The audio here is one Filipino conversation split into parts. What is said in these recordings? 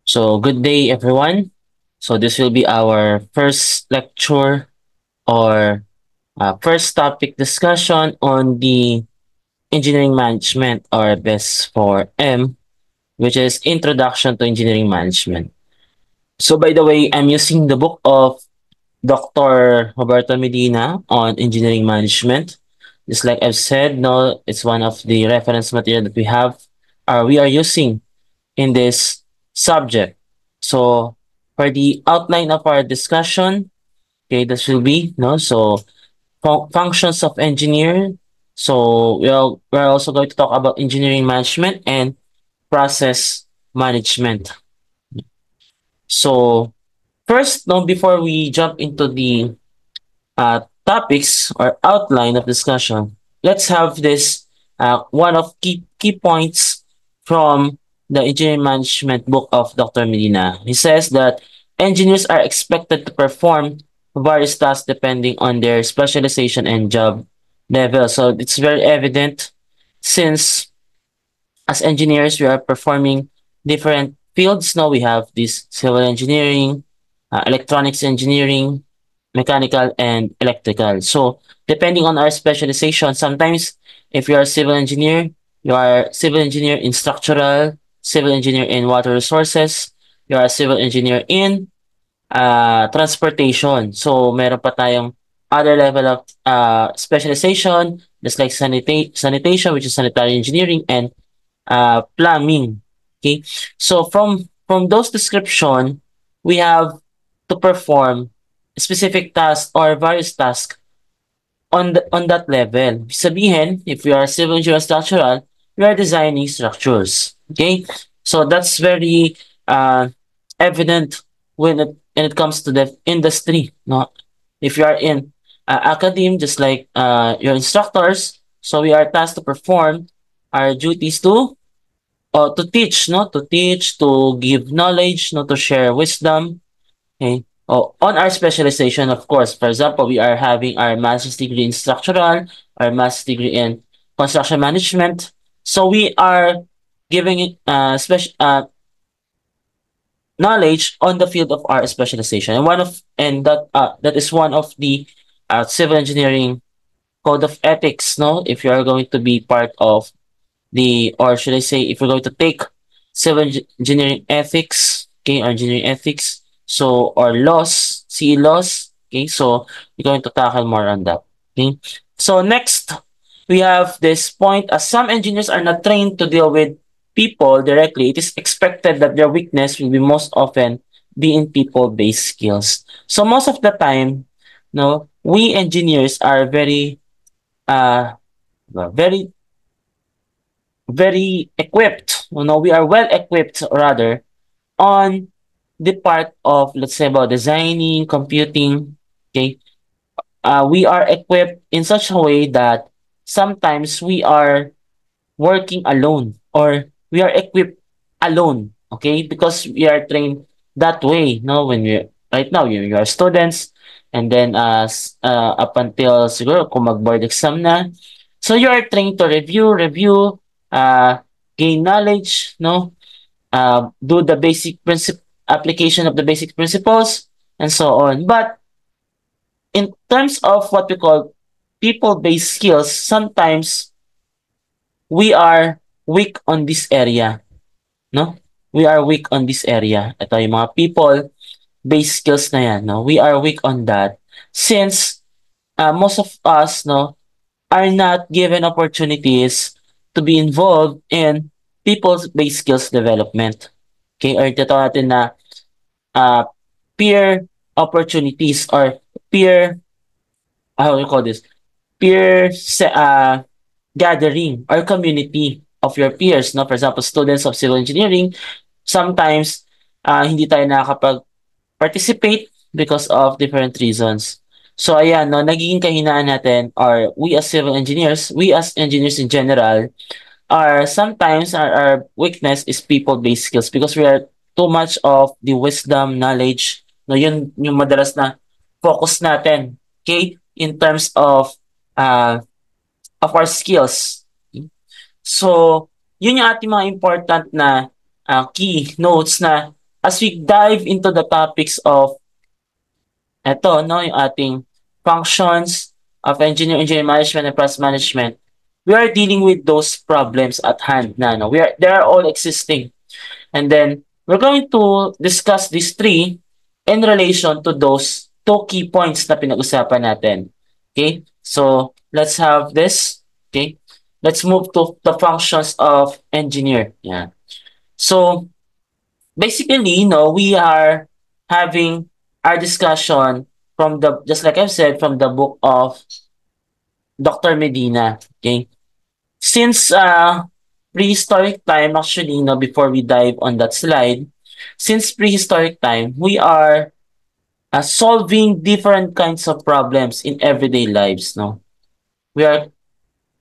So, good day, everyone. So, this will be our first lecture or first topic discussion on the engineering management or BEST for M, which is Introduction to Engineering Management. So, by the way, I'm using the book of Dr. Roberto Medina on engineering management. Just like I've said, no, it's one of the reference material that we are using in this subject. So for the outline of our discussion, okay, this will be no. So functions of engineer. So we're also going to talk about engineering management and process management. So first, no, before we jump into the topics or outline of discussion, let's have this one of key points from the engineering management book of Dr. Medina. He says that engineers are expected to perform various tasks depending on their specialization and job level. So it's very evident since as engineers we are performing different fields. Now we have this civil engineering, electronics engineering, mechanical and electrical. So depending on our specialization, sometimes if you are a civil engineer, you are civil engineer in structural, civil engineer in water resources, you are a civil engineer in transportation. So meron pa tayong other level of specialization, just like sanitation, which is sanitary engineering, and plumbing. Okay, so from those description, we have to perform specific task or various tasks on that level. Sabihin, if we are civil engineer structural, we are designing structures. Okay, so that's very evident when it comes to the industry. No, if you are in academe, just like your instructors, so we are tasked to perform our duties to teach, no, to teach, to give knowledge, no, to share wisdom. Okay. Oh, on our specialization, of course, for example, we are having our master's degree in structural, our master's degree in construction management. So we are giving it special knowledge on the field of our specialization, and that is one of the civil engineering code of ethics. No, if you are going to be part of or should I say, if we're going to take civil engineering ethics, okay, or engineering ethics, so, or laws, CE laws, okay, so we're going to tackle more on that, okay. So next, we have this point, as some engineers are not trained to deal with people directly, it is expected that their weakness will be most often be in people-based skills. So most of the time, no, we engineers are uh, very very equipped. We are well equipped rather on the part of, let's say, about designing, computing. Okay, we are equipped in such a way that sometimes we are working alone or we are equipped alone. Okay, because we are trained that way. No, when we right now you are students, and then up until siguro kung mag-board exam na, so you are trained to review, uh, gain knowledge, no, do the basic principle application of the basic principles, and so on. But in terms of what we call people-based skills, sometimes we are weak on this area, no? We are weak on this area. Ito yung mga people-based skills na yan, no? We are weak on that since most of us, no, are not given opportunities to be involved in people-based skills development. Okay, or ito natin na uh, peer opportunities or peer, how do you call this? Gathering or community of your peers. No? For example, students of civil engineering, sometimes hindi tayo nakakapag-participate because of different reasons. So ayan, no, nagiging kahinaan natin or we as engineers in general, are sometimes our weakness is people-based skills because we are too much of the wisdom, knowledge. No, yun yung madalas na focus natin. Okay? In terms of our skills. So, yun yung ating mga important na key notes na as we dive into the topics of eto, no, yung ating functions of engineer management and process management, we are dealing with those problems at hand na, no? They are all existing. And then, we're going to discuss these three in relation to those two key points na pinag-usapan natin. Okay? So, let's have this. Okay? Let's move to the functions of engineer. Yeah. So, basically, we are having our discussion from the, just like I've said, from the book of Dr. Medina. Okay. Since prehistoric time, actually, before we dive on that slide, since prehistoric time, we are solving different kinds of problems in everyday lives. No, we are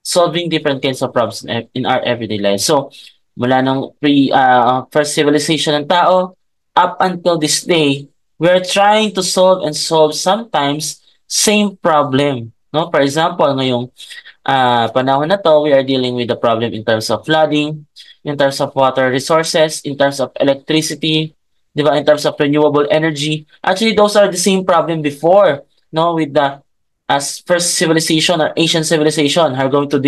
solving different kinds of problems in our everyday lives. So, mula nung first civilization ng tao, up until this day, we're trying to solve sometimes same problem. No? For example, ngayong panahon na to, we are dealing with the problem in terms of flooding, in terms of water resources, in terms of electricity, di ba? In terms of renewable energy. Actually, those are the same problem before, no, with the as first civilization or Asian civilization are going to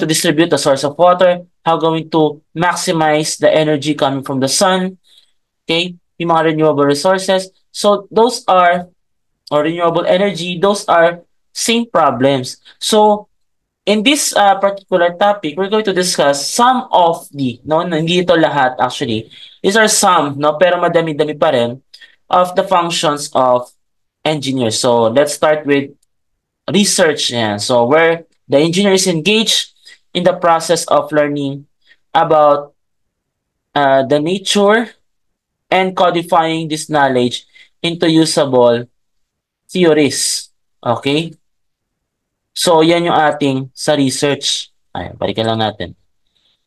distribute the source of water, how going to maximize the energy coming from the sun, okay? Yung mga renewable resources. So those are or renewable energy, those are same problems. So in this particular topic, we're going to discuss some of the, no, hindi ito lahat actually. These are some, no, pero madami-dami pa rin of the functions of engineers. So let's start with research. Yeah. So where the engineer is engaged in the process of learning about the nature and codifying this knowledge into usable theories. Okay? So, yan yung ating sa research. Ay, balikan lang natin.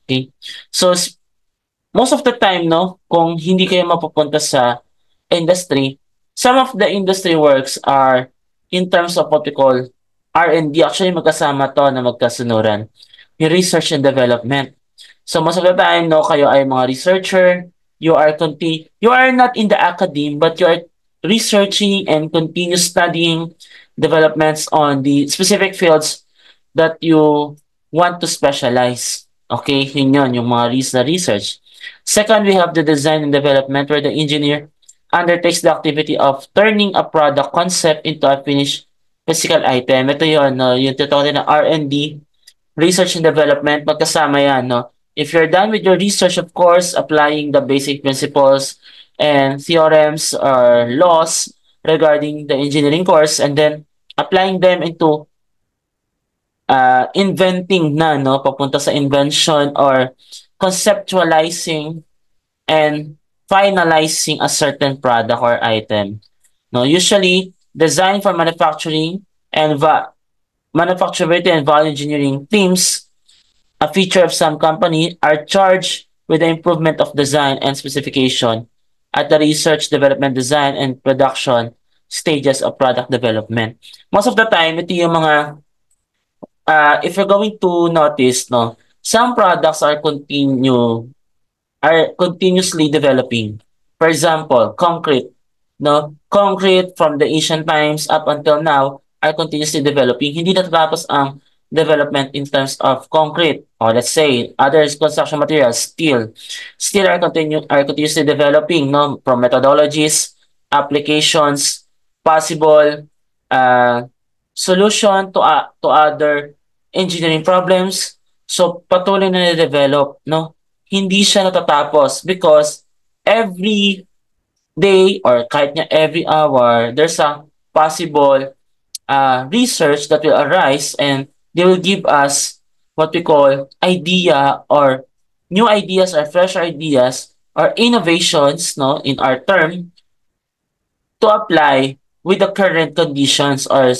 Okay? So, most of the time, no, kung hindi kayo mapupunta sa industry, some of the industry works are in terms of what we call R&D. Actually, magkasama to na magkasunuran. Yung research and development. So, most of the time, no, kayo ay mga researcher, you are not in the academe, but you are researching and continue studying developments on the specific fields that you want to specialize. Okay, yun yung mga research. Second, we have the design and development where the engineer undertakes the activity of turning a product concept into a finished physical item. Ito yun, no? Yung tinatawag na R&D, research and development, magkasama yan. No? If you're done with your research, of course, applying the basic principles and theorems or laws regarding the engineering course, and then applying them into inventing na, no? Papunta sa invention or conceptualizing and finalizing a certain product or item. No, usually design for manufacturing and manufacturability and value engineering teams, a feature of some company, are charged with the improvement of design and specification at the research, development, design, and production stages of product development. Most of the time, ito yung mga, if you're going to notice, no, some products are continuously developing. For example, concrete. No? Concrete from the ancient times up until now are continuously developing. Hindi natatapos ang development in terms of concrete. Or let's say, other construction materials, steel. Steel are continuously developing, no? From methodologies, applications, possible solution to other engineering problems. So, patuloy na develop, no? Hindi siya natatapos because every day or kahit nga every hour, there's a possible research that will arise and they will give us what we call idea or new ideas or fresh ideas or innovations, no, in our term, to apply with the current conditions or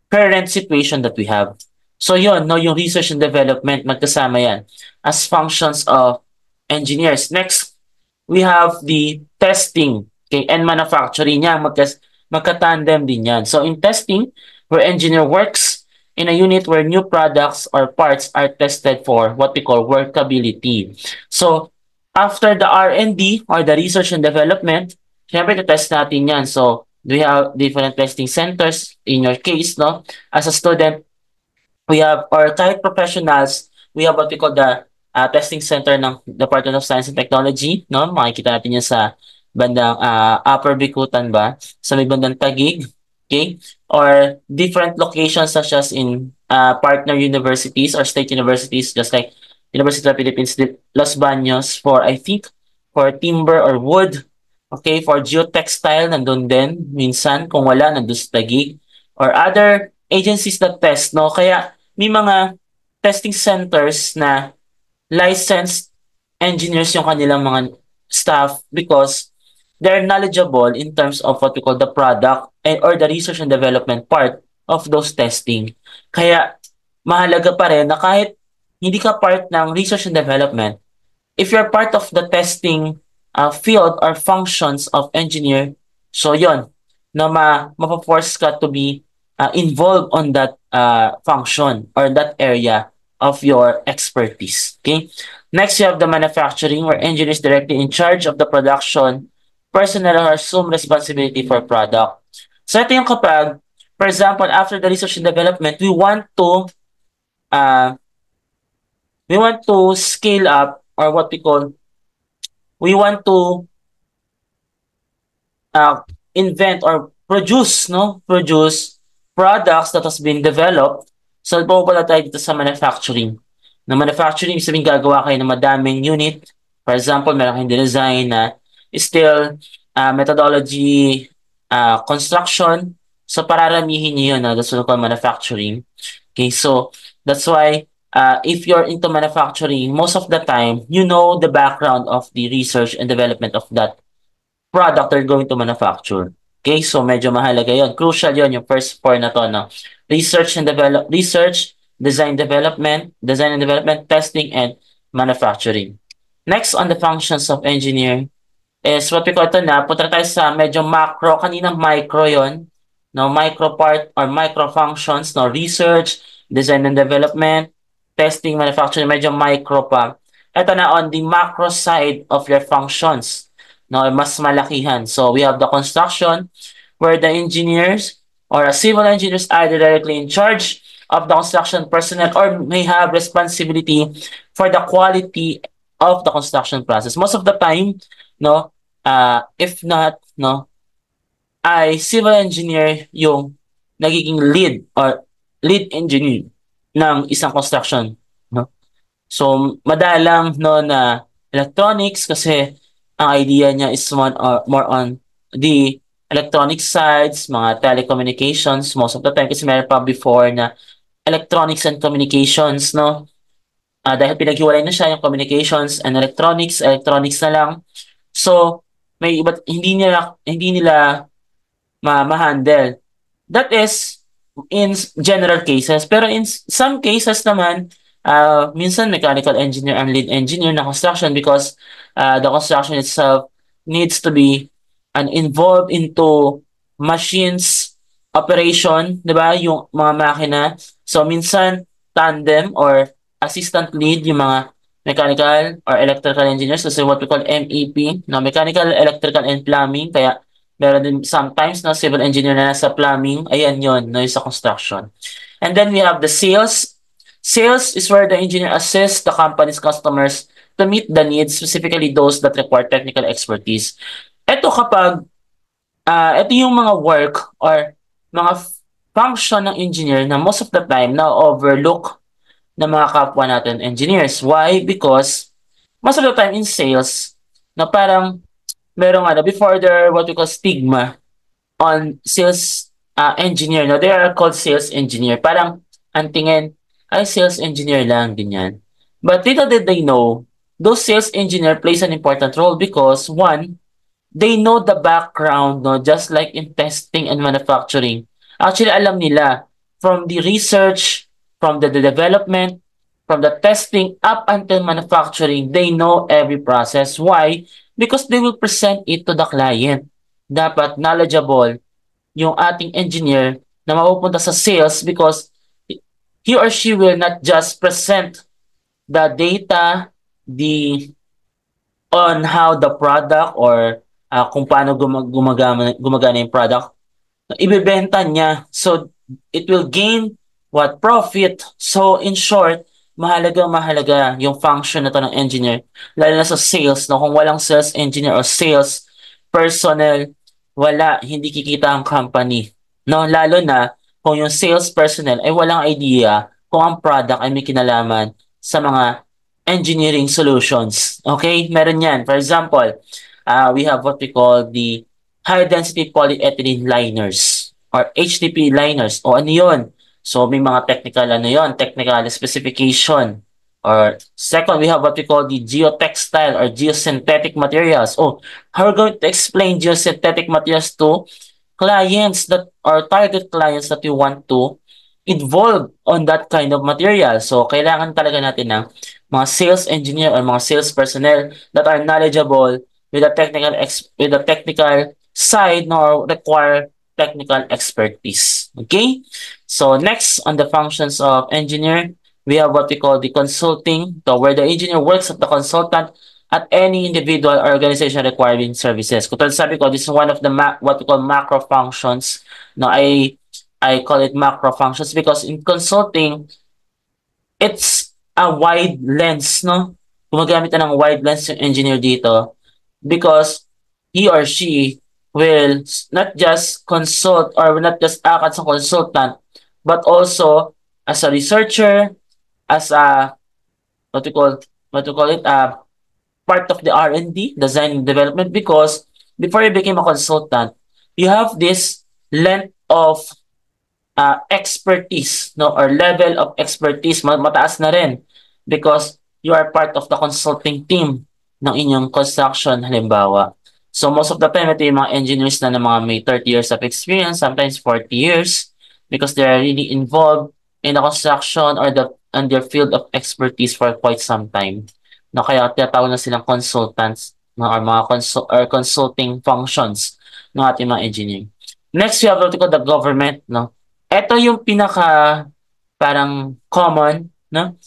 current situation that we have. So yun, no, yung research and development, magkasama yan as functions of engineers. Next, we have the testing, okay, and manufacturing yan, magka-tandem din yan. So in testing, where engineer works in a unit where new products or parts are tested for what we call workability. So After the R&D or the research and development, syempre test natin yan. So, we have different testing centers in your case, no? As a student, we have, or kahit professionals, we have what we call the testing center ng Department of Science and Technology, no? Makikita natin yan sa bandang Upper Bikutan ba? Sa may bandang Taguig, okay? Or different locations such as in partner universities or state universities, just like University of the Philippines, Los Baños for, I think, for timber or wood. Okay, for geotextile, nandun din. Minsan, kung wala, nandun sa Taguig. Or other agencies that test, no? Kaya, may mga testing centers na licensed engineers yung kanilang mga staff because they're knowledgeable in terms of what we call the product and or the research and development part of those testing. Kaya mahalaga pa rin na kahit hindi ka part ng research and development, if you're part of the testing field or functions of engineer, so yon na mapaforce ka to be involved on that function or that area of your expertise. Okay. Next, you have the manufacturing, where engineers directly in charge of the production personnel who assume responsibility for product. So ito yung kapag, for example, after the research and development, uh, we want to scale up, or what we want to uh, invent or produce products that has been developed. So, pupunta tayo dito sa manufacturing. Na manufacturing, sabihin gagawa kayo ng madaming unit. For example, meron kayong design na still methodology construction. So, pararamihin nyo yun. That's what we call manufacturing. Okay, so that's why if you're into manufacturing, most of the time, you know the background of the research and development of that product they're going to manufacture. Okay, so medyo mahalaga yon. Crucial yon yung first four na to, no? Research, design and development, testing, and manufacturing. Next on the functions of engineer is what we call ito na, punta tayo sa medyo macro, kanina micro yon, no? Micro part or micro functions, no? Research, design and development, testing, manufacturing, medyo micro pa. Ito na on the macro side of your functions, no, mas malakihan. So we have the construction, where the engineers or civil engineers are directly in charge of the construction personnel or may have responsibility for the quality of the construction process. Most of the time, no, if not, no, ay civil engineer yung nagiging lead or lead engineer ng isang construction, no? So madalang no na electronics kasi ang idea niya is more on the electronic sides, mga telecommunications most of the time kasi meron pa before na electronics and communications, no? Dahil pinaghiwalay na siya yung communications and electronics na lang. So may iba't hindi nila ma-handle. That is in general cases. Pero in some cases naman, minsan mechanical engineer ang lead engineer na construction because the construction itself needs to be involved into machines operation, 'di ba? Yung mga makina. So minsan tandem or assistant lead yung mga mechanical or electrical engineers kasi what we call MEP, no? Mechanical, electrical, and plumbing. Kaya meron din sometimes na civil engineer na nasa plumbing. Ayan yon, no, yung sa construction. And then we have the sales. Sales is where the engineer assists the company's customers to meet the needs, specifically those that require technical expertise. Ito kapag, ito yung mga work or mga function ng engineer na most of the time na overlook ng mga kapwa natin engineers. Why? Because most of the time in sales, na parang merong before there what we call stigma on sales engineer. No? They are called sales engineer. Parang ang tingin, ay sales engineer lang, ganyan. But little did they know, those sales engineer plays an important role because one, they know the background, no, just like in testing and manufacturing. Actually, alam nila from the research, from the development, from the testing up until manufacturing, they know every process. Why? Because they will present it to the client. Dapat knowledgeable yung ating engineer na mapupunta sa sales because he or she will not just present the data, the on how the product or kung paano gumagana yung product ibebenta niya. So, it will gain what? Profit. So, in short, mahalaga yung function na to ng engineer. Lalo na sa sales, no? Kung walang sales engineer or sales personnel, wala, hindi kikita ang company. No? Lalo na kung yung sales personnel ay walang idea kung ang product ay may kinalaman sa mga engineering solutions. Okay? Meron yan. For example, we have what we call the high density polyethylene liners or HDP liners. O ano yun? So may mga technical ano yun, technical specification. Or second, we have what we call the geotextile or geosynthetic materials. Oh, how are we going to explain geosynthetic materials to clients that or target clients that you want to involve on that kind of material. So, kailangan talaga natin ng mga sales engineer or mga sales personnel that are knowledgeable with the technical side nor require technical expertise. Okay? So, next on the functions of engineer, we have what we call the consulting, so where the engineer works as the consultant at any individual or organization requiring services. Kung sabi ko, this is one of the what we call macro functions. No, I call it macro functions because in consulting, it's a wide lens, no? Gumagamit na ng wide lens yung engineer dito because he or she will not just consult or will not just act as a consultant, but also as a researcher, as a what we call it, part of the R&D, design and development, because before you became a consultant, you have this length of expertise, no, or level of expertise, mataas na rin because you are part of the consulting team ng inyong construction halimbawa. So most of the time, ito yung mga engineers na ng mga may 30 years of experience, sometimes 40 years, because they are really involved in the construction or and their field of expertise for quite some time. No, kaya tinatawag na silang consultants, no, or mga consulting functions ng ating mga engineering. Next, we have what we call the government, no? Ito yung pinaka parang common, no?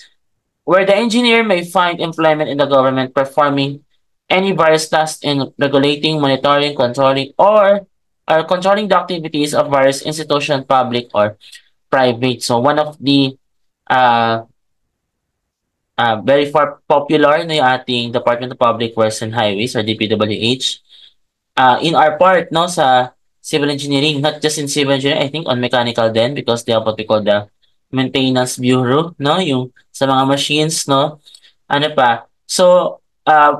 Where the engineer may find employment in the government performing any various tasks in regulating, monitoring, controlling, or controlling the activities of various institutions, public or private. So one of the uh, very popular na yung ating Department of Public Works and Highways or DPWH. In our part, no, sa civil engineering, not just in civil engineering, I think on mechanical din because they have what we call the maintenance bureau, no, yung sa mga machines, no, ano pa. So,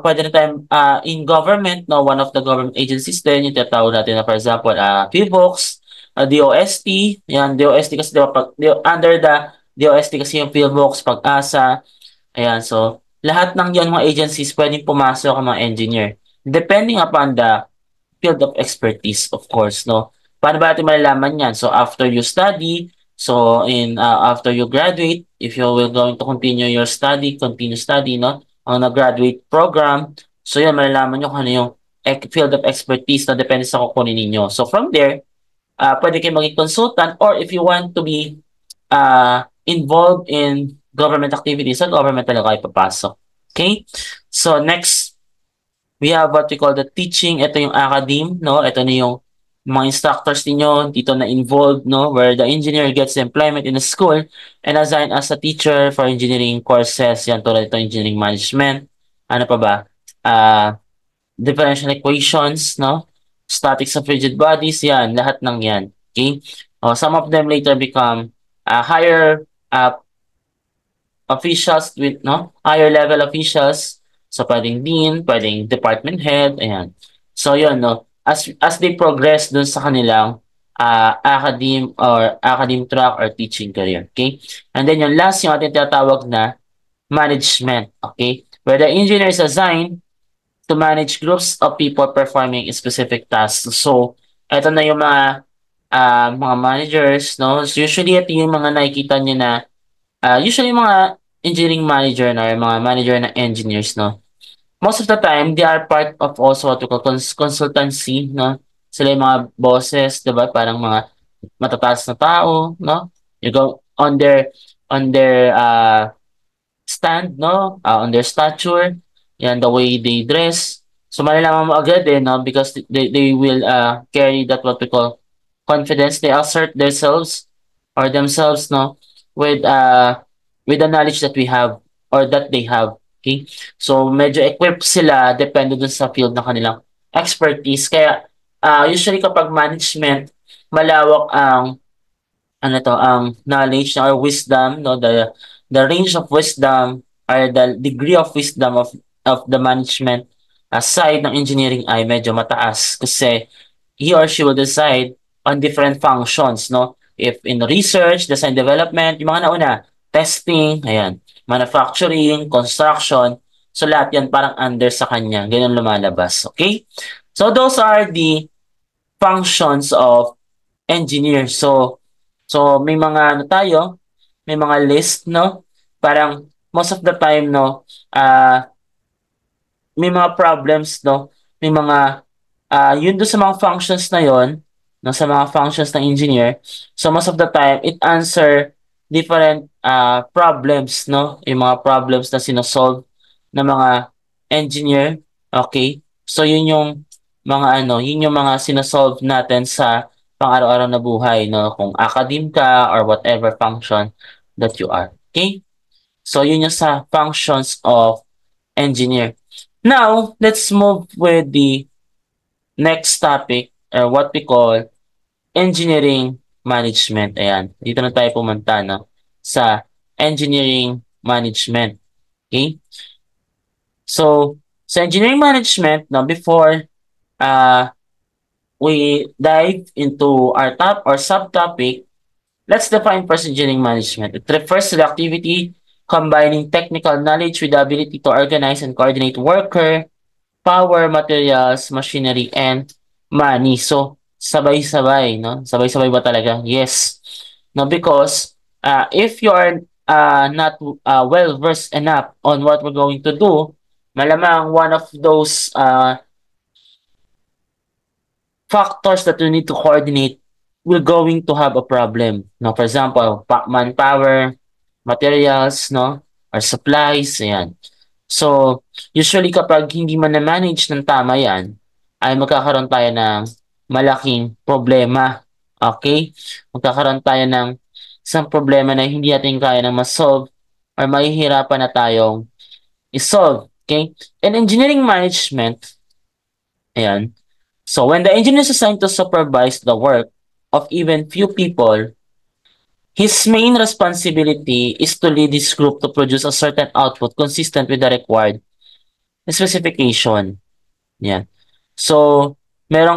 pwede na tayo, in government, no, one of the government agencies din, yung tinatawag natin na, for example, PHIVOLCS, DOST, yan, DOST kasi, diba, under the DOST kasi yung PHIVOLCS, Pag-asa, ayan, so, lahat ng yon mga agencies pwedeng pumasok ang mga engineer. Depending upon the field of expertise, of course, no? Paano ba natin malalaman yan? So, after you study, so, after you graduate, if you will going to continue study, no? Ang nag-graduate program, so yan, malalaman nyo kung ano yung field of expertise na depende sa kukunin ninyo. So, from there, pwede kayo maging consultant or if you want to be involved in government activities, sa government talaga kayo papasok. Okay? So, next, we have what we call the teaching. Ito yung academe, no? Ito na yung mga instructors ninyo dito na involved, no? Where the engineer gets employment in a school and assigned as a teacher for engineering courses. Yan, tulad ito engineering management. Ano pa ba? Differential equations, no? Statics of rigid bodies, yan. Lahat ng yan. Okay? Some of them later become higher officials with, no? Higher level officials. So, pwedeng dean, pwedeng department head, ayan. So, yun, no? As they progress dun sa kanilang academe track or teaching career, okay? And then yung last, yung ating tinatawag na management, okay? Where the engineer is assigned to manage groups of people performing specific tasks. So, ito na yung mga managers, no? So, usually, ito yung mga nakikita nyo na usually mga engineering manager na mga manager na engineers, no? Most of the time, they are part of also what we call consultancy, no? Sila yung mga bosses, diba? Parang mga matataas na tao, no? You go on their stand, no? On their stature. yan, the way they dress. So malalaman mo agad eh, no? Because they will carry that what we call confidence. They assert themselves or themselves, no? With with the knowledge that we have or that they have. Okay? So medyo equipped sila depende dun sa field ng kanilang expertise. Kaya usually kapag management, malawak ang ano to, ang knowledge or wisdom, no, the range of wisdom or the degree of wisdom of the management side ng engineering ay medyo mataas kasi he or she will decide on different functions, no? If in research, design development, yung mga nauna, testing, ayan, manufacturing, construction, so lahat yan parang under sa kanya, ganyan lumalabas, okay? So those are the functions of engineer. So may mga ano tayo, may mga list, no? Parang most of the time, no, may mga problems, no? May mga yun doon sa mga functions na yon, no, sa mga functions ng engineer. So most of the time it answer different problems, no? Yung mga problems na sinosolve ng mga engineer. Okay? So yun yung mga ano, yun yung mga sinosolve natin sa pang-araw-araw na buhay, no? Kung academe ka or whatever function that you are. Okay? So yun yung sa functions of engineer. Now, let's move with the next topic or what we call engineering management. Ayan, dito na tayo pumunta, no? Sa engineering management. Okay? So, sa engineering management, no, before uh, we dive into our top or subtopic, let's define first engineering management. It refers to the activity combining technical knowledge with the ability to organize and coordinate worker, power, materials, machinery, and money. So, sabay-sabay, no? Sabay-sabay ba talaga? Yes. No, because if you are not well-versed enough on what we're going to do, malamang one of those factors that we need to coordinate we're going to have a problem. No, for example, manpower, materials, no, or supplies, ayan. So, usually kapag hindi man na-manage ng tama yan, ay magkakaroon tayo ng malaking problema. Okay? Magkakaroon tayo ng isang problema na hindi natin kaya na ma-solve or mahihirapan na tayong i-solve. Okay? In engineering management, ayan, so when the engineer is assigned to supervise the work of even few people, his main responsibility is to lead his group to produce a certain output consistent with the required specification. Yan. So, meron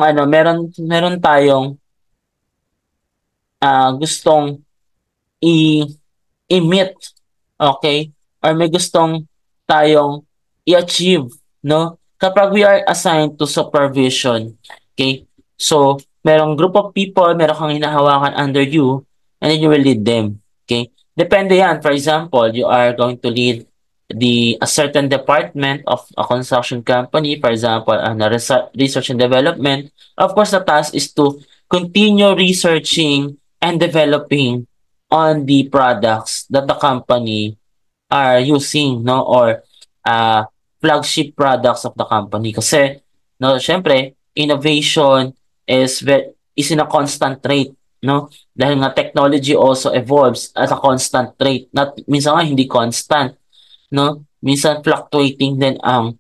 tayong gustong i-meet, okay? Or may gustong tayong i-achieve, no? Kapag we are assigned to supervision, okay? So, merong group of people, meron kang hinahawakan under you, and then you will lead them, okay? Depende yan. For example, you are going to lead a certain department of a construction company, for example, research and development. Of course, the task is to continue researching and developing on the products that the company are using, no, or uh, flagship products of the company. Kasi, no, syempre, innovation is in a constant rate, no? Dahil nga technology also evolves at a constant rate. Not minsan nga hindi constant, no? Minsan fluctuating din ang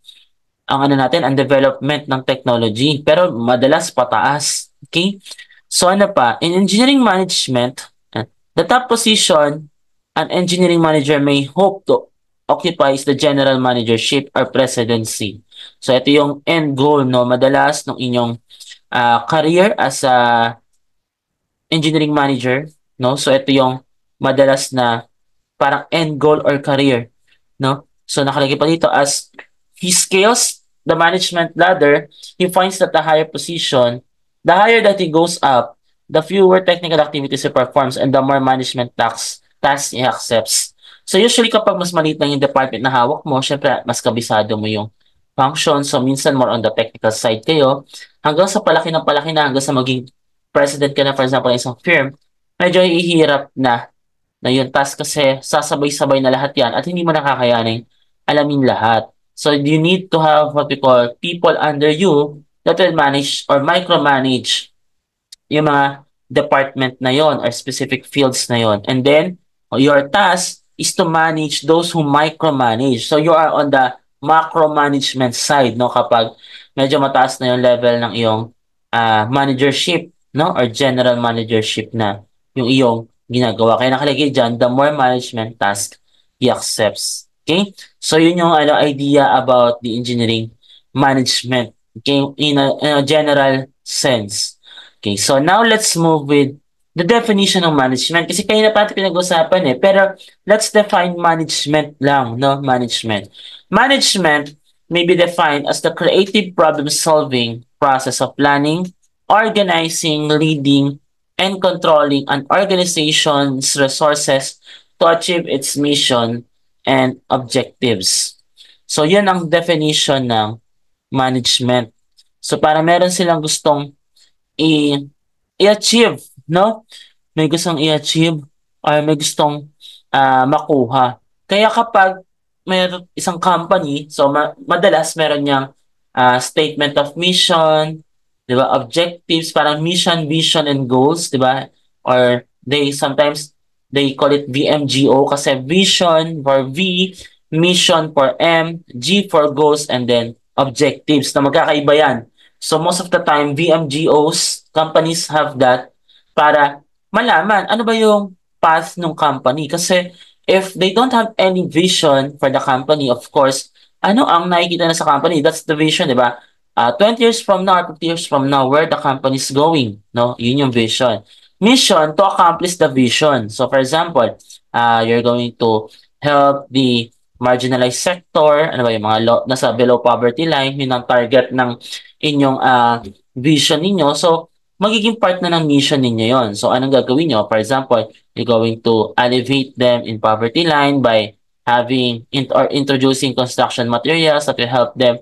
ano natin, ang development ng technology. Pero madalas pataas. Okay? So ano pa? In engineering management, the top position an engineering manager may hope to occupy is the general managership or presidency. So ito yung end goal, no? Madalas ng inyong career as a engineering manager, no? So ito yung madalas na parang end goal or career, no? So nakalagay pa dito as he scales the management ladder, he finds that the higher position, the higher that he goes up, the fewer technical activities he performs and the more management tasks he accepts. So usually kapag mas maliit lang yung department na hawak mo, syempre mas kabisado mo yung function. So minsan more on the technical side kayo. Hanggang sa palaki ng palaki na, hanggang sa maging president ka na for example ng isang firm, medyo ihirap na yung task kasi sasabay-sabay na lahat yan at hindi mo nakakayanin alamin lahat. So you need to have what we call people under you that will manage or micromanage yung mga department na yon or specific fields na yon. And then, your task is to manage those who micromanage. So, you are on the macro management side, no? Kapag medyo mataas na yung level ng iyong managership, no? Or general managership na yung iyong ginagawa. Kaya nakalagay dyan, the more management task he accepts. Okay? So, yun yung idea about the engineering management. Okay? In a general sense. Okay, so now let's move with the definition of management. Kasi kayo na pati pinag-usapan eh. Pero let's define management lang, no? Management. Management may be defined as the creative problem-solving process of planning, organizing, leading, and controlling an organization's resources to achieve its mission and objectives. So, yun ang definition ng management. So, para meron silang gustong i i-achieve, no? May gustong i-achieve or may gustong makuha. Kaya kapag may isang company, so madalas meron niyang statement of mission, 'di ba? Objectives, parang mission, vision and goals, 'di ba? Or sometimes they call it VMGO kasi vision for V, mission for M, G for goals and then objectives na magkakaiba yan. So most of the time, VMGOs, companies have that para malaman ano ba yung path ng company. Kasi if they don't have any vision for the company, of course, ano ang nakikita na sa company? That's the vision, di ba? 20 years from now, 50 years from now, where the company is going, no? Yun yung vision. Mission, to accomplish the vision. So for example, you're going to help the marginalized sector, ano ba yung mga nasa below poverty line, yun ang target ng inyong vision ninyo. So, magiging part na ng mission ninyo yon. So, anong gagawin nyo? For example, you're going to elevate them in poverty line by having or introducing construction materials that will help them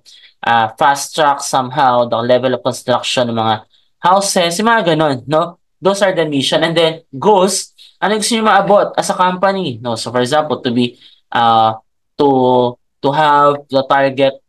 fast track somehow the level of construction ng mga houses, yung mga ganun, no? Those are the mission. And then, goals, ano gusto nyo maabot as a company? No? So, for example, to be to have the target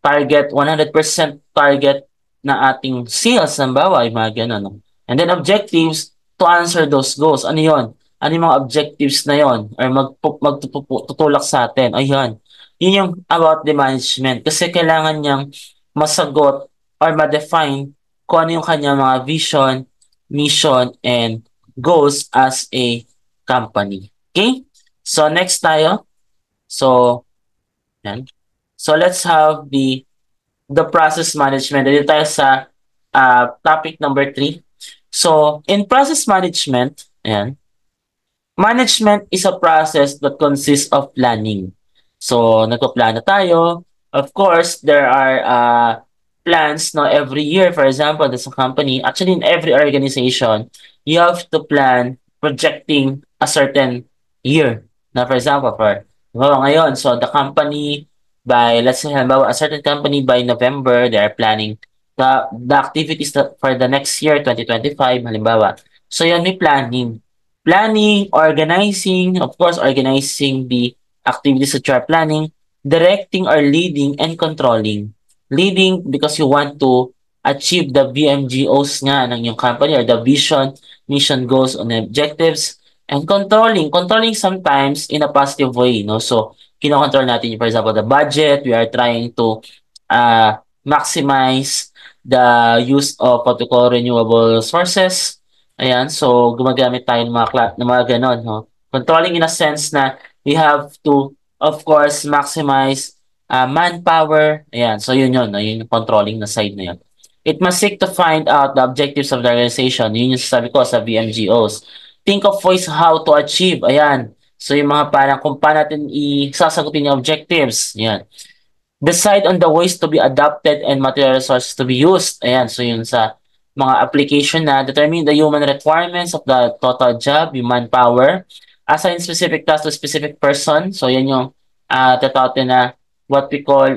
target 100% target na ating sales ng bawa, yung mga ganun. No? And then objectives to answer those goals. Ano yon? Ano yung mga objectives na yon? Or magtutulak sa atin? Ayun. Yun yung about the management. Kasi kailangan niyang masagot or ma-define kung ano yung kanyang mga vision, mission, and goals as a company. Okay? So, next tayo. So, yan. So, let's have the process management. Dito tayo sa topic number 3. So, in process management, ayan, management is a process that consists of planning. So, nagpaplano tayo. Of course, there are plans no every year. For example, there's a company, actually in every organization, you have to plan projecting a certain year. Now, for example, ngayon, so the company by, let's say, halimbawa, a certain company by November, they are planning the activities for the next year, 2025, halimbawa. So, yan, may planning. Planning, organizing, of course, organizing the activities that you are planning, directing or leading, and controlling. Leading because you want to achieve the VMGOs nga ng yung company or the vision, mission, goals, and objectives. And controlling sometimes in a positive way, no? So, kinokontrol natin, for example, the budget. We are trying to maximize the use of what we call renewable sources. Ayan, so gumagamit tayo ng mga ganon, no? Controlling in a sense na we have to, of course, maximize manpower. Ayan, so yun, no? Yun yung controlling na side na yun. It must seek to find out the objectives of the organization. Yun yung sabi ko sa VMGOs. Think of ways how to achieve. Ayan. So yung mga parang kung paano natin isasagutin yung objectives. Ayan. Decide on the ways to be adopted and material resources to be used. Ayan. So yun sa mga application na determine the human requirements of the total job, yung manpower. Assign specific task to specific person. So yan yung tatawag na what we call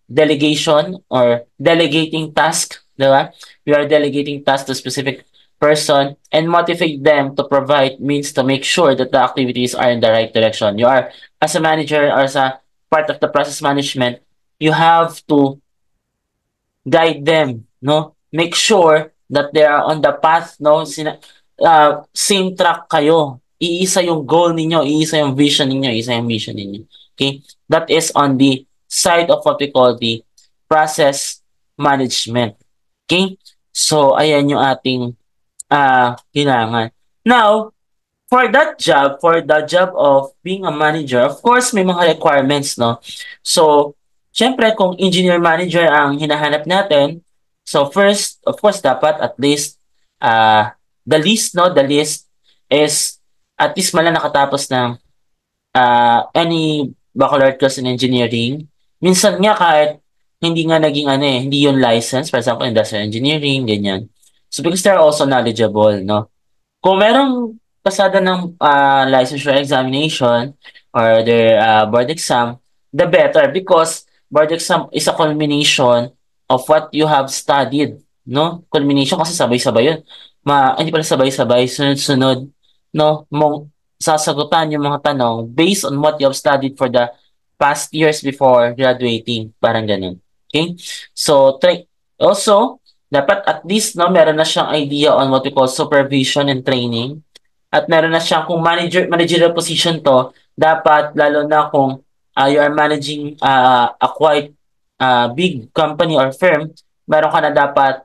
delegation or delegating task. Diba? We are delegating tasks to specific person and motivate them to provide means to make sure that the activities are in the right direction. You are, as a manager or as a part of the process management, you have to guide them, no? Make sure that they are on the path, no? Same track kayo. Iisa yung goal ninyo, iisa yung vision ninyo, iisa yung mission ninyo. Okay? That is on the side of what we call the process management. Okay? So, ayan yung ating kailangan. Now, for the job of being a manager, of course, may mga requirements, no? So, syempre, kung engineer manager ang hinahanap natin, so first, of course, dapat at least, the least, no? The least is at least man lang nakatapos ng any baccalaureate course in engineering. Minsan nga kahit hindi nga naging ano eh, hindi yung license, for example, industrial engineering, ganyan. So, because they're also knowledgeable, no? Kung merong pasada ng licensure examination or their board exam, the better because board exam is a culmination of what you have studied, no? Culmination kasi sabay-sabay yun. Hindi pala sabay-sabay, sunod-sunod, no? Mong sasagutan yung mga tanong based on what you have studied for the past years before graduating. Parang ganun. Okay? So, also, dapat at least no meron na siyang idea on what we call supervision and training at meron na siyang kung managerial position to dapat lalo na kung you are managing a quite big company or firm meron ka na dapat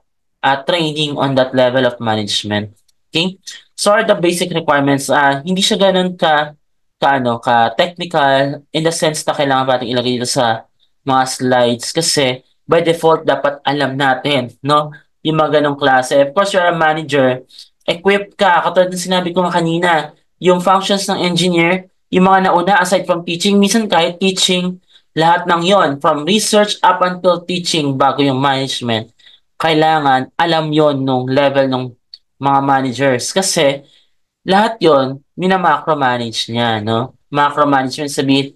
training on that level of management. Okay, so are the basic requirements. Hindi siya ganun ka technical in the sense na kailangan pa natin ilagay dito sa mga slides kasi by default dapat alam natin, no? Yung mga ganong klase. Of course, you're a manager, equipped ka. Katulad ng sinabi ko nga kanina, yung functions ng engineer, yung mga nauna aside from teaching, minsan kahit teaching, lahat ng yon from research up until teaching bago yung management, kailangan alam yon nung level ng mga managers. Kasi lahat yon mina-macromanage niya, no? Macromanagement sabihin,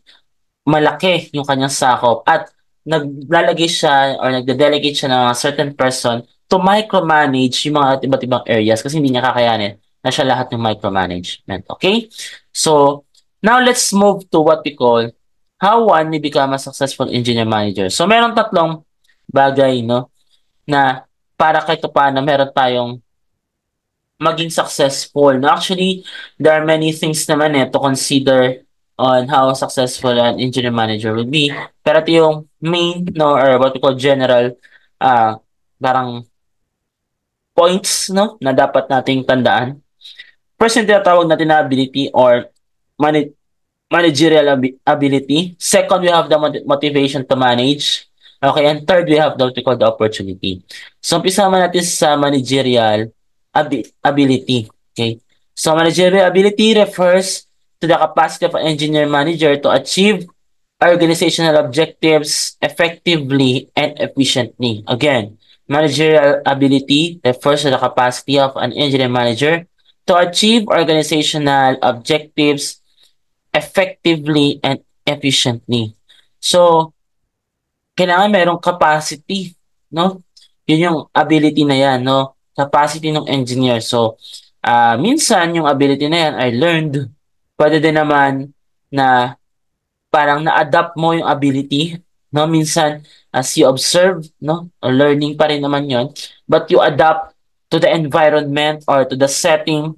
malaki yung kanyang sakop at naglalagay siya or nagde-delegate siya ng certain person to micromanage yung mga iba't ibang areas kasi hindi niya kakayanin na siya lahat ng micromanagement. Okay? So, now let's move to what we call how one may become a successful engineer manager. So, meron tatlong bagay, no, na para kahit paano meron tayong maging successful. No, actually, there are many things naman to consider on how successful an engineer manager will be. Pero ito yung main, no, or what we call general, parang points, no, na dapat nating tandaan. First, yung tinatawag natin na ability or managerial ability. Second, we have the motivation to manage. Okay, and third, we have the what we call the opportunity. So, umpisa natin sa managerial ability. Okay, so managerial ability refers to the capacity of an engineer manager to achieve organizational objectives effectively and efficiently. Again, managerial ability refers to the capacity of an engineer manager to achieve organizational objectives effectively and efficiently. So, kailangan merong capacity, no? Yun yung ability na yan, no? Capacity ng engineer. So, minsan yung ability na yan ay learned. Pwede din naman na parang na-adapt mo yung ability, no? Minsan, as you observe, no? Learning pa rin naman yon, but you adapt to the environment or to the setting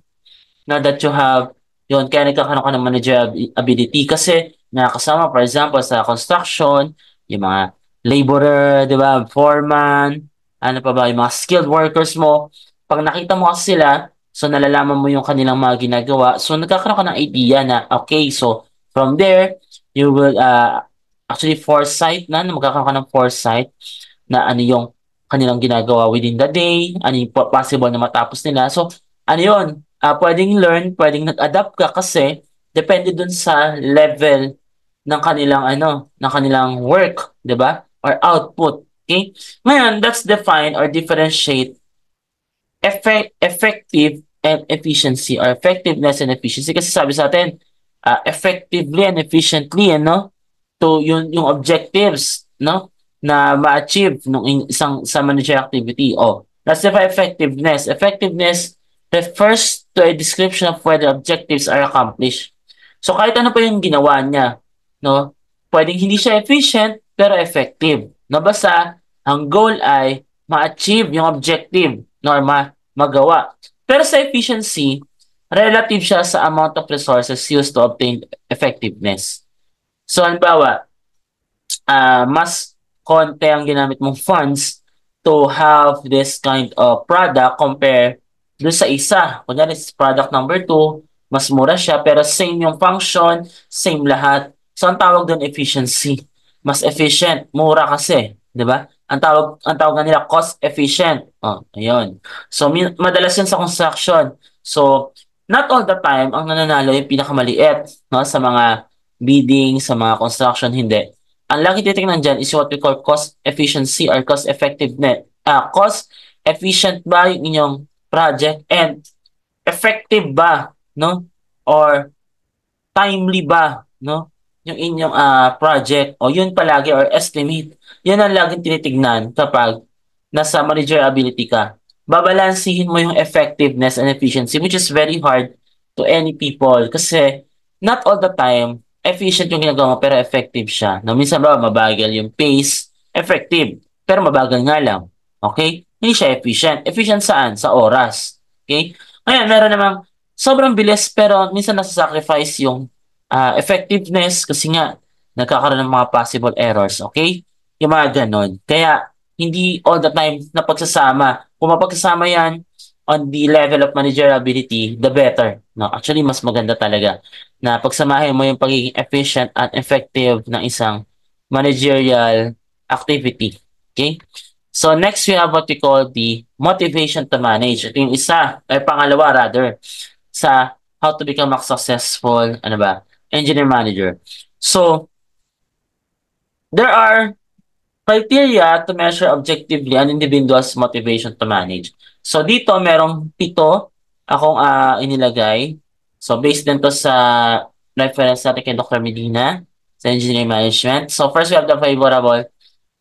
na that you have, yun, kaya nagkakaroon ka ng managerial ability kasi nakakasama, for example, sa construction, yung mga laborer, di ba, foreman, ano pa ba, yung mga skilled workers mo, pag nakita mo kasi sila, so nalalaman mo yung kanilang mga ginagawa, so nagkakaroon ka ng idea na, okay, so from there, you will, actually foresight magkakaroon ka ng foresight na ano yung kanilang ginagawa within the day, ano yung possible na matapos nila. So, ano yun, pwedeng learn, pwedeng nag-adapt ka kasi depende dun sa level ng kanilang ng kanilang work, 'di ba? Or output. Okay? Ngayon, let's define or differentiate effective and efficiency or effectiveness and efficiency kasi sabi sa atin effectively and efficiently to yung objectives na ma-achieve ng isang sa managerial activity. Let's define effectiveness. Effectiveness refers to a description of whether objectives are accomplished. So kahit ano pa yung ginawa niya, no? Pwedeng hindi siya efficient, pero effective. No, basta, ang goal ay ma-achieve yung objective, no, or magawa. Pero sa efficiency, relative siya sa amount of resources used to obtain effectiveness. So, halimbawa, mas konti ang ginamit mong funds to have this kind of product compare dun sa isa. Kunyari, product number two, mas mura siya, pero same yung function, same lahat. So, ang tawag dun efficiency. Mas efficient, mura kasi, di ba? Ang tawag nila cost efficient. Oh, ayun. So, madalas yan sa construction. So, not all the time ang nananalo yung pinakamaliit, no, sa mga bidding, sa mga construction, hindi. Ang lagi titingnan dyan is what we call cost efficiency or cost effectiveness. Cost efficient ba yung inyong project and effective ba, no? Or timely ba, no? Yung inyong project o yun palagi or estimate. Yan ang laging tinitignan kapag nasa managerability ka. Babalansihin mo yung effectiveness and efficiency which is very hard to any people kasi not all the time efficient yung ginagawa mo pero effective siya. No, minsan ba mabagal yung pace, effective, pero mabagal nga lang. Okay? Hindi siya efficient. Efficient saan? Sa oras. Okay? Ngayon, meron namang sobrang bilis pero minsan nasa-sacrifice yung effectiveness kasi nga nagkakaroon ng mga possible errors, okay? Yung mga ganon. Kaya hindi all the time na pagsasama. Kung mapagsasama yan on the level of manageriality, the better. No? Actually, mas maganda talaga na pagsamahin mo yung pagiging efficient at effective ng isang managerial activity. Okay? So next we have what we call the motivation to manage. Ito yung isa, ay pangalawa rather, sa how to become a successful, ano ba, engineer manager. So, there are criteria to measure objectively an individual's motivation to manage. So, dito merong 7 akong inilagay. So, based din to sa reference natin kay Dr. Medina sa engineering management. So, first we have the favorable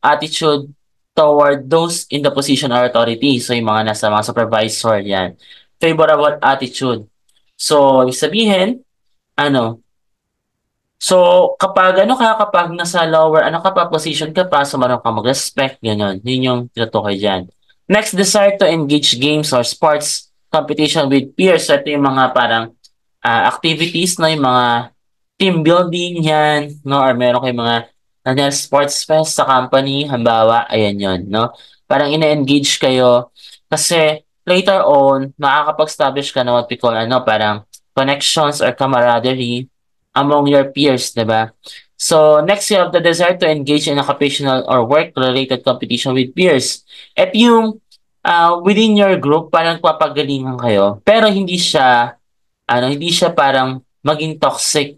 attitude toward those in the position or authority. So, yung mga nasa mga supervisor, yan. Favorable attitude. So, ibig sabihin, ano, so, kapag nasa lower, ka pa, position ka pa, so marunong ka mag-respect, gano'n. Yun yung tinutukoy dyan. Next, desire to engage games or sports competition with peers. So, ito yung mga parang activities, no? Yung mga team building yan, no? Or meron kayong mga sports fest sa company, halimbawa, ayan yun, no? Parang ina-engage kayo kasi later on, makakapag-establish ka na what we call, parang connections or camaraderie among your peers, di ba? So, next you have the desire to engage in occupational or work-related competition with peers. At yung within your group, parang papagalingan kayo, pero hindi siya parang maging toxic.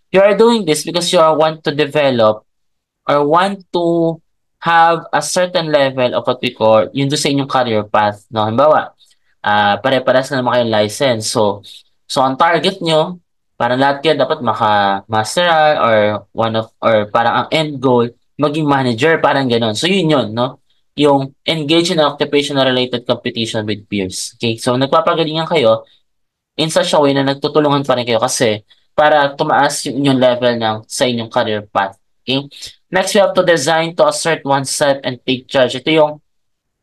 You are doing this because you are want to develop or want to have a certain level of what we call yun doon sa inyong career path. No? Halimbawa, pare-paras na naman kayong license. So ang target nyo, parang lahat kayo dapat maka-masteral or parang ang end goal, maging manager, parang gano'n. So yun, no? Yung engage in occupational related competition with peers. Okay? So nagpapagalingan kayo in such a way na nagtutulungan pa rin kayo kasi para tumaas yung inyong level sa inyong career path. Okay? Next, we have to design to assert oneself and take charge. Ito yung,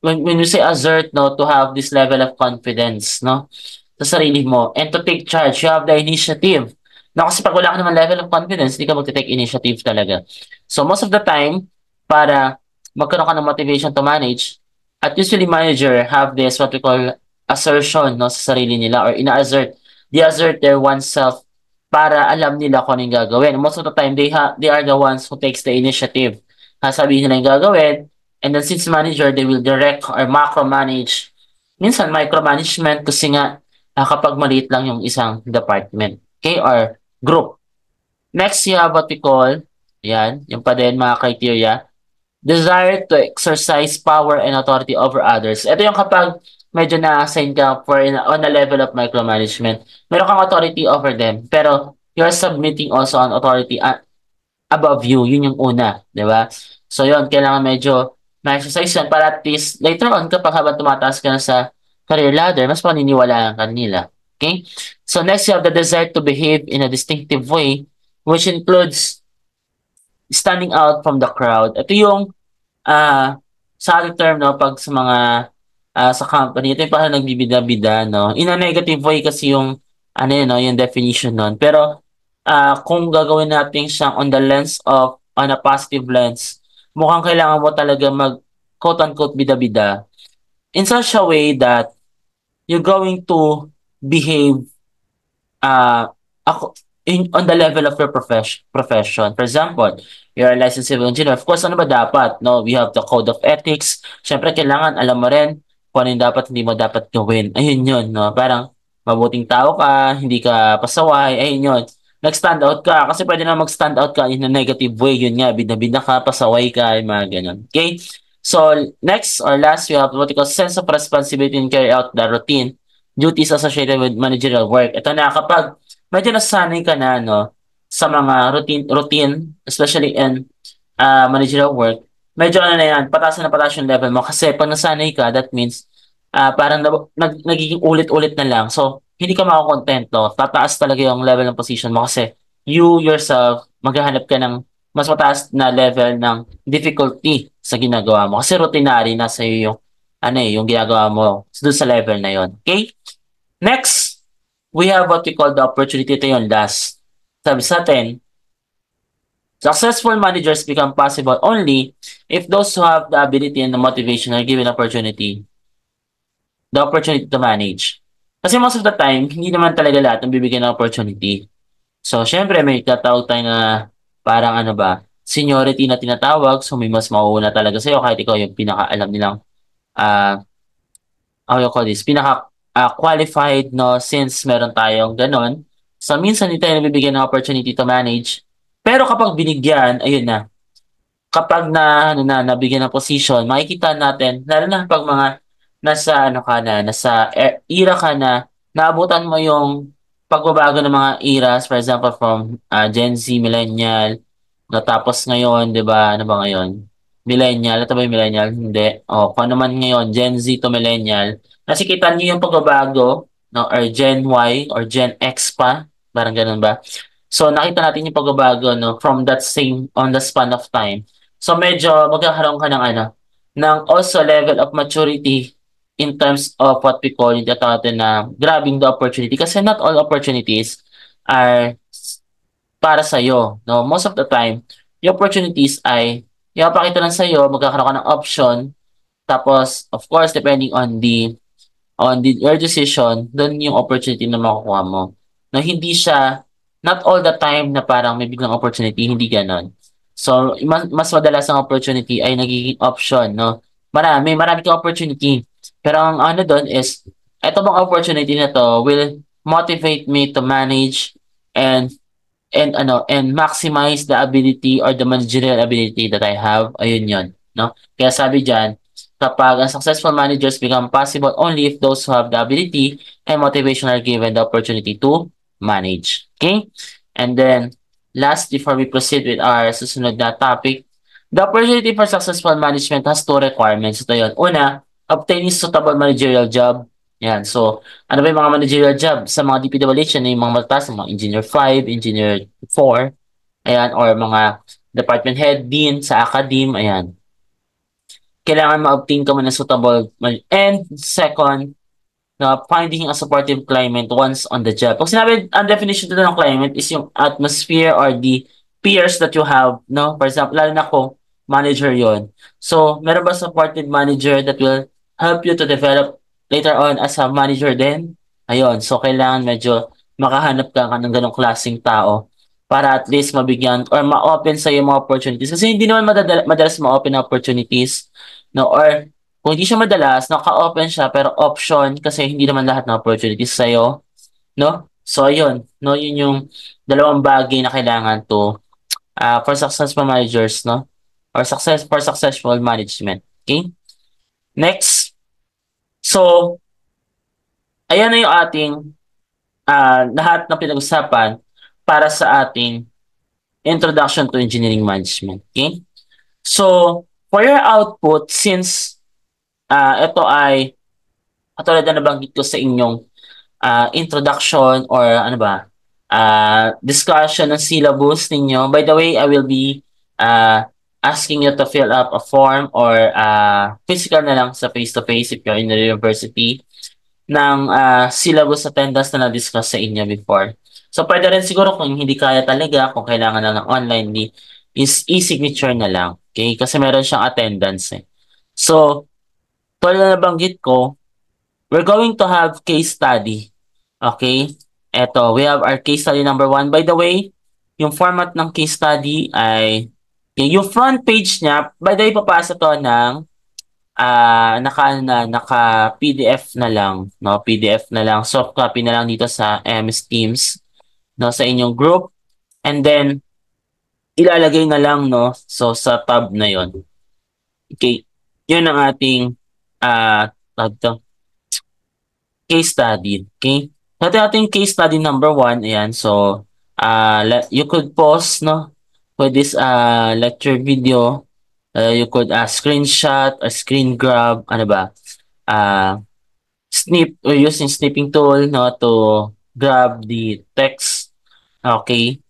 when you say assert, no, to have this level of confidence, no, sa sarili mo. And to take charge, you have the initiative. No, kasi pag wala ka naman level of confidence, hindi ka magte-take initiative talaga. So, most of the time, para magkaroon ka ng motivation to manage, at usually manager have this what we call assertion, no, sa sarili nila or ina-assert. They assert their oneself para alam nila kung ano yung gagawin. Most of the time, they are the ones who takes the initiative. Sabihin nila yung gagawin, and then since manager, they will direct or macro-manage. Minsan, micromanagement kasi nga kapag maliit lang yung isang department. Okay? Or group. Next, you have what we call, yan, yung pa din mga criteria, desire to exercise power and authority over others. Ito yung kapag medyo na-assign ka on a level of micromanagement. Meron kang authority over them, pero you're submitting also an authority above you. Yun yung una, di ba? So yun, kailangan medyo ma-exercise yan para at least later on kapag habang tumataas ka na sa career ladder, mas paniniwalaan ka nila. Okay? So next, you have the desire to behave in a distinctive way, which includes standing out from the crowd. Ito yung sa ating term, no, pag sa mga sa company, ito yung parang nagbibida-bida, no? In a negative way kasi yung ano yun, no, yung definition nun. Pero kung gagawin natin siyang on a positive lens, mukhang kailangan mo talaga mag quote-unquote bida-bida in such a way that you're going to behave uh, ako, on the level of your profession. For example, you're a licensed civil engineer. Of course, ano ba dapat? No, we have the code of ethics. Siyempre, kailangan alam mo rin kung ano yung dapat, hindi mo dapat gawin. Ayun yun, no? Parang mabuting tao ka, hindi ka pasaway, ayun yun. Nag-stand out ka, kasi pwede na mag-stand out ka in a negative way, yun nga, bida-bida ka, pasaway ka, yung mga ganun. Okay? So, next or last, we have what we call sense of responsibility and carry out the routine duties associated with managerial work. Ito na, kapag medyo nasanay ka na, no, sa mga routine, especially in managerial work, medyo ano na yan, pataas yung level mo. Kasi pag nasanay ka, that means parang nagiging ulit-ulit na lang. So, hindi ka makakontento. Tataas talaga yung level ng position mo kasi you yourself, maghahanap ka ng mas mataas na level ng difficulty sa ginagawa mo. Kasi routinary, nasa iyo yung, ano yung ginagawa mo doon sa level na yon. Okay? Next, we have what we call the opportunity. Ito yung last. Sabi sa atin, successful managers become possible only if those who have the ability and the motivation are given the opportunity to manage. Kasi most of the time, hindi naman talaga lahat ng bibigyan ng opportunity. So, syempre, may tatawag tayo na parang ano ba, seniority na tinatawag. So, may mas mauuna talaga sa'yo kahit ikaw yung pinaka-alam nilang how you call this, pinaka qualified, no, since meron tayong ganon. So, minsan hindi tayo nabibigyan ng opportunity to manage. Pero kapag binigyan, ayun na, kapag nabigyan ng position, makikita natin, lalo na pag mga nasa, ano ka na, nasa era ka na, naabutan mo yung pagbabago ng mga eras, for example, from Gen Z, Millennial, no, tapos ngayon, di ba, ano ba ngayon? Millennial, ito ba yung millennial? Hindi. O, kung ano man ngayon, Gen Z to millennial, nakikita niyo yung pagbabago, no, or Gen Y, or Gen X pa, parang ganun ba? So, nakita natin yung pagbabago, no, from that same, on the span of time. So, medyo magkakaroon ka ng ano, ng also level of maturity in terms of what we call yung tatawag natin na grabbing the opportunity. Kasi not all opportunities are para sa'yo. No? Most of the time, yung opportunities ay ipapakita lang sa'yo, magkakaroon ka ng option. Tapos, of course, depending on your decision, doon yung opportunity na makukuha mo. No, hindi siya, not all the time na parang may biglang opportunity, hindi ganon. So, mas madalas ang opportunity ay nagiging option, no? Marami kang opportunity. Pero ang ano doon is, eto bang opportunity na to will motivate me to manage and and maximize the ability or the managerial ability that I have. Ayun yun, no? Kaya sabi diyan, kapag ang successful managers become possible only if those who have the ability and motivation are given the opportunity to manage. Okay? And then, last, before we proceed with our susunod na topic, the opportunity for successful management has two requirements. Ito yun. Una, obtaining suitable managerial job. Yan. So, ano ba yung mga managerial job? Sa mga DPWH, yan yung mga matatas, mga Engineer 5, Engineer 4, ayan, or mga department head, dean sa academe, ayan. Kailangan ma-obtain ka mo ng suitable. And second, na finding a supportive climate once on the job. Pag sinabi, ang definition dito ng climate is yung atmosphere or the peers that you have, no? For example, lalo na ako, manager yon. So, meron ba supportive manager that will help you to develop later on as a manager din? Ayun. So, kailangan medyo makahanap ka ng ganong klaseng tao para at least mabigyan or ma-open sa yung mga opportunities. Kasi hindi naman madalas ma-open na opportunities, no? Or kung hindi siya madalas, naka-open siya pero option kasi hindi naman lahat ng opportunities sa'yo, no? So, ayun, no? Yun yung dalawang bagay na kailangan to for successful managers, no? Or for successful management. Okay? Next. So, ayan na yung ating lahat ng pinag-usapan para sa ating introduction to engineering management. Okay? So, for your output, since ito ay katulad na nabanggit ko sa inyong introduction or ano ba, discussion ng syllabus ninyo. By the way, I will be uh, asking you to fill up a form or physical na lang sa face-to-face if you're in the university ng syllabus attendance na na-discuss sa inyo before. So, pwede rin siguro kung hindi kaya talaga, kung kailangan na ng online, is e-signature na lang. Okay? Kasi meron siyang attendance eh. So, tulad na nabanggit ko, we're going to have case study. Okay? Eto, we have our case study number 1. By the way, yung format ng case study ay okay, yung front page niya, by the way, papasa to ng naka PDF na lang, no? PDF na lang, soft copy na lang dito sa MS Teams, no, sa inyong group. And then ilalagay na lang, no, so sa tab na 'yon. Okay. 'Yun ang ating tawag to, case study. Okay? So, ito ating case study number 1, ayan. So, you could pause, no, for this lecture video. You could screenshot or screen grab, ano ba? Snip or using snipping tool, no, to grab the text. Okay.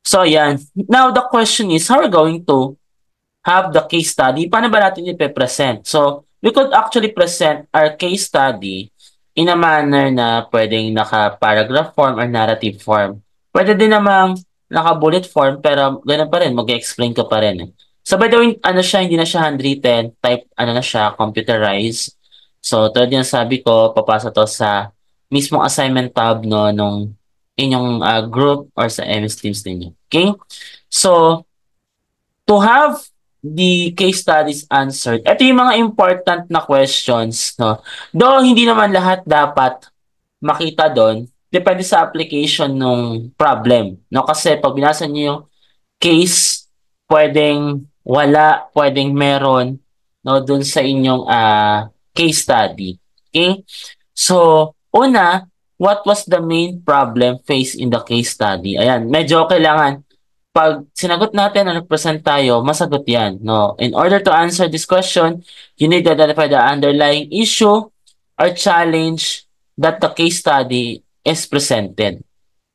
So, yan. Now, the question is, how are we going to have the case study? Paano ba natin ipe-present? So, we could actually present our case study in a manner na pwedeng naka-paragraph form or narrative form. Pwede din namang naka-bullet form, pero ganun pa rin, mag-explain ka pa rin. So, by the way, ano siya, hindi na siya handwritten, type, ano na siya, computerized. So, tulad yung sabi ko, papasa to sa mismong assignment tab, no, nung inyong group or sa MS Teams ninyo. Okay? So, to have the case studies answered, ito yung mga important na questions, no? Though hindi naman lahat dapat makita doon, depende sa application ng problem, no? Kasi pag binasa niyo yung case, pwedeng wala, pwedeng meron, no, doon sa inyong case study. Okay? So, una, what was the main problem faced in the case study? Ayan, medyo kailangan pag sinagot natin na nag-present tayo, masagot yan. No? In order to answer this question, you need to identify the underlying issue or challenge that the case study is presented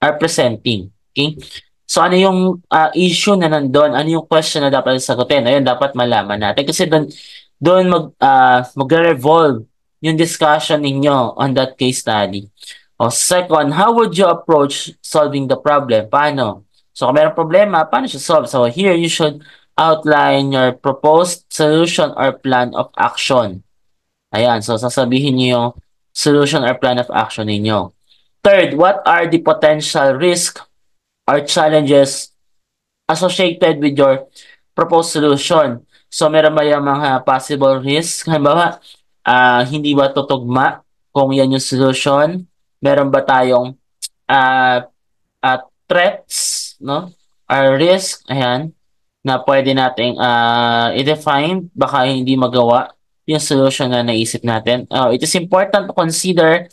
or presenting. Okay? So ano yung issue na nandun? Ano yung question na dapat sagutin? Ayun, dapat malaman natin. Kasi doon magre-revolve yung discussion ninyo on that case study. O second, how would you approach solving the problem? Paano? So kung mayroong problema, paano siya solve? So here, you should outline your proposed solution or plan of action. Ayan, so sasabihin niyo yung solution or plan of action ninyo. Third, what are the potential risk or challenges associated with your proposed solution? So meron ba yung mga possible risk? Halimbawa, hindi ba tutugma kung yan yung solution? Meron ba tayong uh, threats, no? Or risk, ayan, na pwede nating i-define, baka hindi magawa yung solution na naisip natin. It is important to consider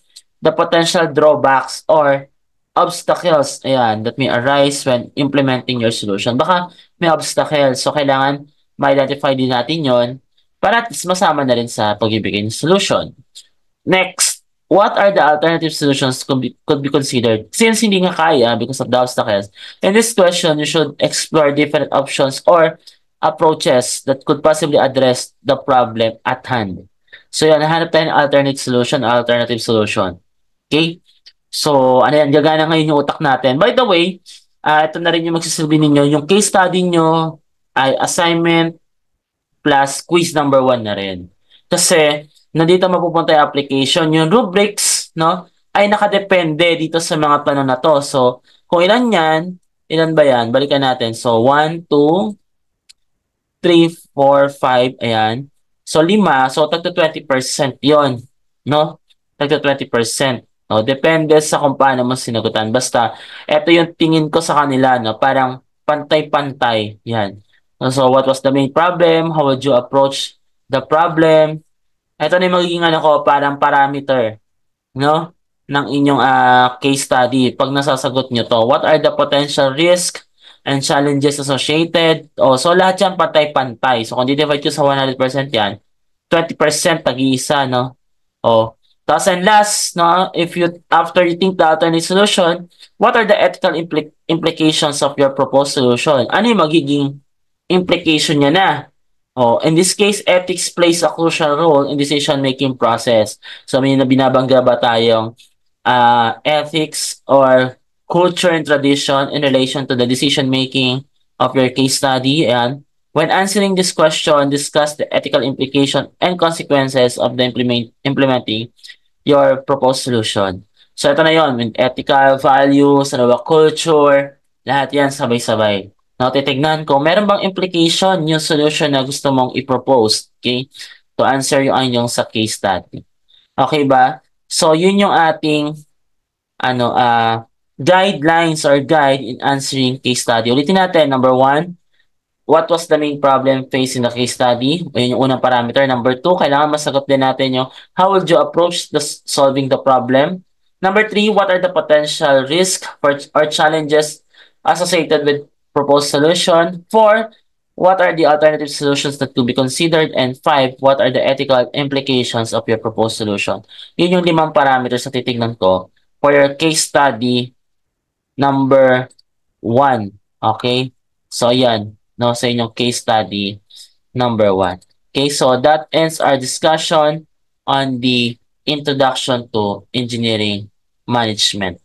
the potential drawbacks or obstacles, ayan, that may arise when implementing your solution. Baka may obstacles, so kailangan ma-identify din natin yon para at least masama na rin sa pagbibigay ng solution. Next, what are the alternative solutions could be considered? Since hindi nga kaya because of the obstacles, in this question, you should explore different options or approaches that could possibly address the problem at hand. So yan, hanap tayo ng alternative solution. Okay? So, ano yan, gagana ngayon yung utak natin. By the way, ito na rin yung magsasabi ninyo, yung case study nyo ay assignment plus quiz number 1 na rin. Kasi, nandito mapupunta yung application. Yung rubrics, no, ay nakadepende dito sa mga tanong na to. So, kung ilan yan, ilan ba yan? Balikan natin. So, 1, 2, 3, 4, 5, ayan. So, 5. So, tagto 20% yon, no? Tagto 20%. No? Depende sa kung paano mo sinagutan. Basta, ito yung tingin ko sa kanila, no? Parang pantay-pantay. Yan. So, what was the main problem? How would you approach the problem? Ito na yung magiging ano ko, parang parameter, no? Ng inyong case study. Pag nasasagot nyo to, what are the potential risk and challenges associated? So lahat yan pantay-pantay. So, kung di-divide ko sa 100% yan, 20% tag-iisa, no? Tapos and last, no, if you, after you think the alternate solution, what are the ethical implications of your proposed solution? Ano yung magiging implication niya na. Oh, in this case, ethics plays a crucial role in decision-making process. So, may na binabangga ba tayong ethics or culture and tradition in relation to the decision-making of your case study? And when answering this question, discuss the ethical implication and consequences of the implementing your proposed solution. So, ito na yon, with ethical values, ano ba, culture, lahat yan sabay-sabay. Now, titignan ko, meron bang implication yung solution na gusto mong i-propose, okay? To answer yung inyong sa case study. Okay ba? So, yun yung ating guidelines or guide in answering case study. Ulitin natin, number one, what was the main problem faced in the case study? Ayun yung unang parameter. Number two, kailangan masagot din natin yung how would you approach solving the problem? Number three, what are the potential risks or challenges associated with proposed solution? Four, what are the alternative solutions that to be considered? And five, what are the ethical implications of your proposed solution? Yun yung limang parameters na titignan ko for your case study number one. Okay? So, yan. No, sa inyong case study number one. Okay, so that ends our discussion on the introduction to engineering management.